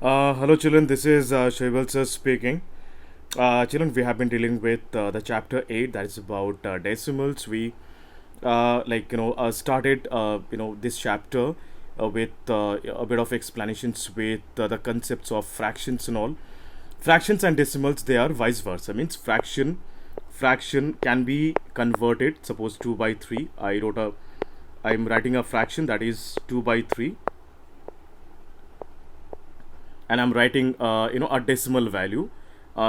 Hello, children. This is Shaival sir speaking. Children, we have been dealing with the chapter 8 that is about decimals. We started this chapter with a bit of explanations with the concepts of fractions and all. Fractions and decimals, they are vice versa. Means fraction can be converted. Suppose 2 by 3. I'm writing a fraction that is 2 by 3, and I'm writing a decimal value,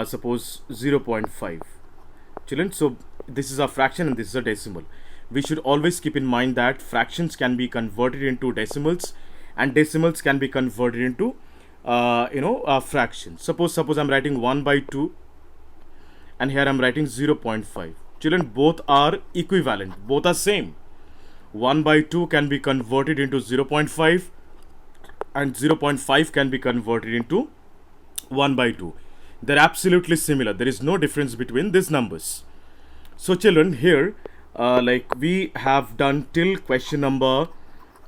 suppose 0.5. Children, so this is a fraction and this is a decimal. We should always keep in mind that fractions can be converted into decimals and decimals can be converted into fractions. Suppose I'm writing 1 by 2 and here I'm writing 0.5. Children, both are equivalent, both are same. 1 by 2 can be converted into 0.5 and 0.5 can be converted into 1 by 2. They're absolutely similar. There is no difference between these numbers. So children, here we have done till question number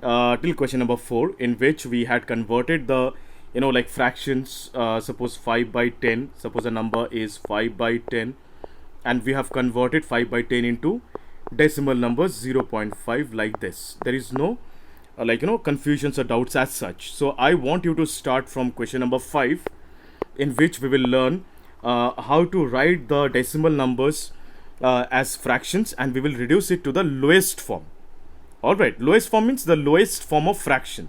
4, in which we had converted the fractions. Suppose 5 by 10, suppose a number is 5 by 10, and we have converted 5 by 10 into decimal numbers 0.5, like this. There is no confusions or doubts as such. So I want you to start from question number 5, in which we will learn how to write the decimal numbers as fractions, and we will reduce it to the lowest form. Alright, lowest form means the lowest form of fraction.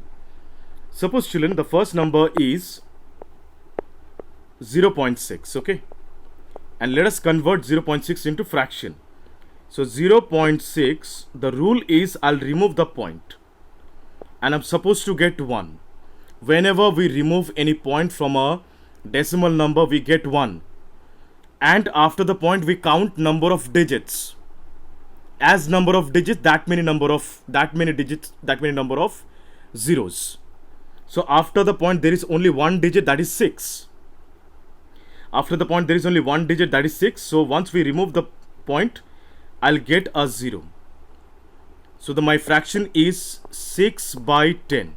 Suppose children, the first number is 0.6, okay, and let us convert 0.6 into fraction. So 0.6, the rule is I'll remove the point and I'm supposed to get 1. Whenever we remove any point from a decimal number, we get 1, and after the point we count number of digits. As number of digits, that many number of zeros. So after the point there is only one digit, that is 6. After the point there is only one digit, that is 6. So once we remove the point, I'll get a 0. So my fraction is 6 by 10.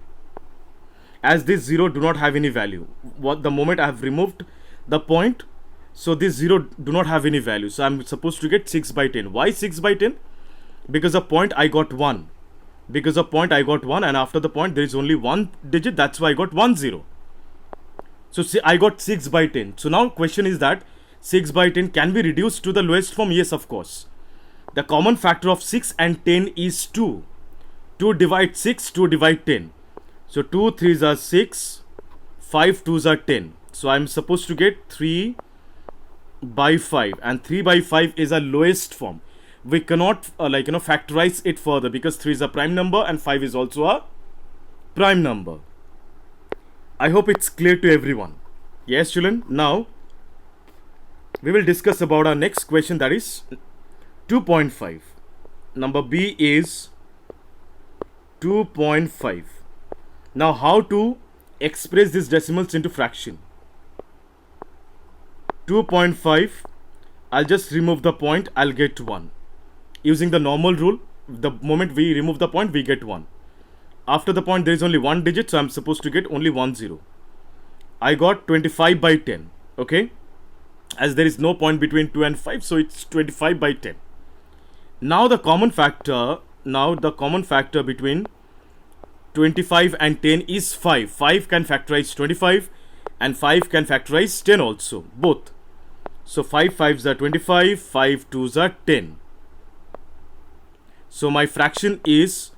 As this 0 do not have any value, the moment I have removed the point, so this 0 do not have any value. So I'm supposed to get 6 by 10. Why 6 by 10? Because of point I got 1. And after the point there is only one digit, that's why I got 1 0. So see, I got 6 by 10. So now question is that 6 by 10 can be reduced to the lowest form? Yes, of course. The common factor of 6 and 10 is 2. 2 divide 6, 2 divide 10. So 2 3s are 6, 5 2s are 10. So I'm supposed to get 3 by 5, and 3 by 5 is a lowest form. We cannot factorize it further, because 3 is a prime number and 5 is also a prime number. I hope it's clear to everyone. Yes, children. Now we will discuss about our next question, that is 2.5. Number B is 2.5. Now how to express these decimals into fraction? 2.5, I'll just remove the point, I'll get 1. Using the normal rule, the moment we remove the point, we get 1. After the point there is only one digit, so I'm supposed to get only 1 0. I got 25 by 10, okay, as there is no point between 2 and 5, so it's 25 by 10. Now the common factor between 25 and 10 is 5. 5 can factorize 25 and 5 can factorize 10 also, both. So 5 5s are 25, 5 2s are 10. So my fraction is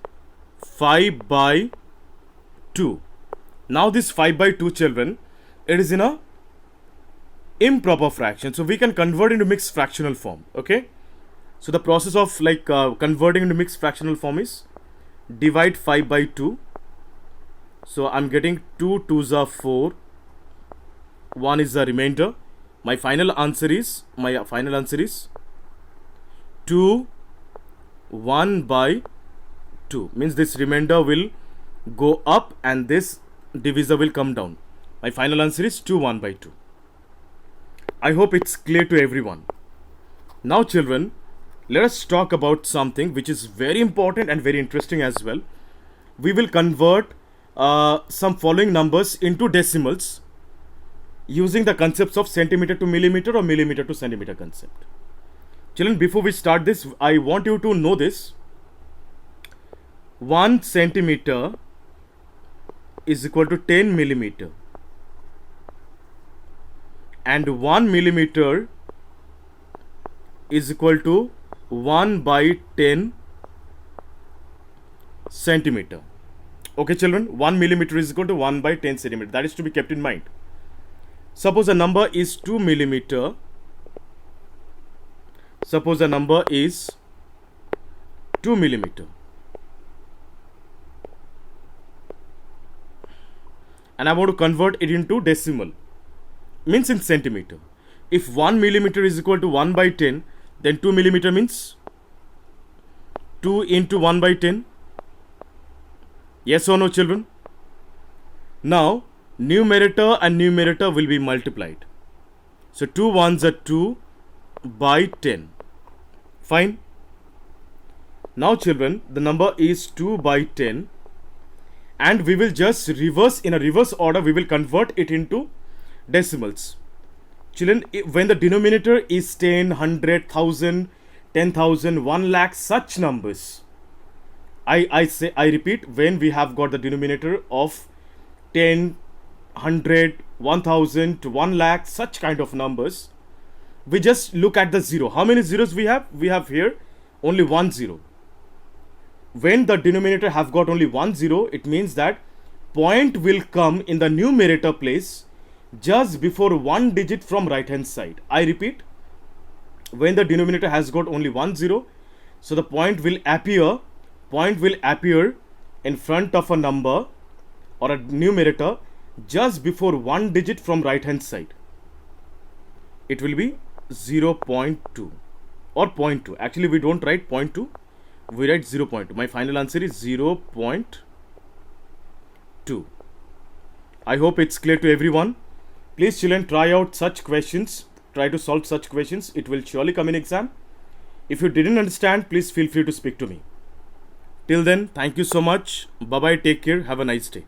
5 by 2. Now this 5 by 2, children, it is in a improper fraction, so we can convert into mixed fractional form, okay. So the process of converting into mixed fractional form is divide 5 by 2. So I'm getting 2 2s are 4, 1 is the remainder. My final answer is 2 1 by 2, means this remainder will go up and this divisor will come down. My final answer is 2 1 by 2. I hope it's clear to everyone. Now children, let us talk about something which is very important and very interesting as well. We will convert some following numbers into decimals using the concepts of centimeter to millimeter or millimeter to centimeter concept. Children, before we start this, I want you to know this. 1 centimeter is equal to 10 millimeter, and 1 millimeter is equal to 1 by 10 centimeter. Okay, children, 1 millimeter is equal to 1 by 10 centimeter. That is to be kept in mind. Suppose a number is 2 millimeter. Suppose a number is 2 millimeter. And I want to convert it into decimal, means in centimeter. If 1 millimeter is equal to 1 by 10, then 2 millimeter means 2 into 1 by 10. Yes or no, children? Now, numerator and numerator will be multiplied. So 2 ones are 2 by 10. Fine. Now, children, the number is 2 by 10. And we will just reverse, in a reverse order, we will convert it into decimals. Children, when the denominator is 10, 100, 1000, 10,000, 1 lakh, such numbers, I repeat, when we have got the denominator of 10, 100, 1000 to 1 lakh, such kind of numbers, we just look at the zero. How many zeros we have? We have here only 1 0. When the denominator have got only 1 0, it means that point will come in the numerator place just before 1 digit from right hand side. I repeat, when the denominator has got only 1 0, so the point will appear in front of a number or a numerator just before 1 digit from right hand side. It will be 0.2 or 0.2. Actually, we don't write 0.2, we write 0.2. My final answer is 0.2. I hope it's clear to everyone. Please, children, try out such questions. Try to solve such questions. It will surely come in exam. If you didn't understand, please feel free to speak to me. Till then, thank you so much. Bye-bye. Take care. Have a nice day.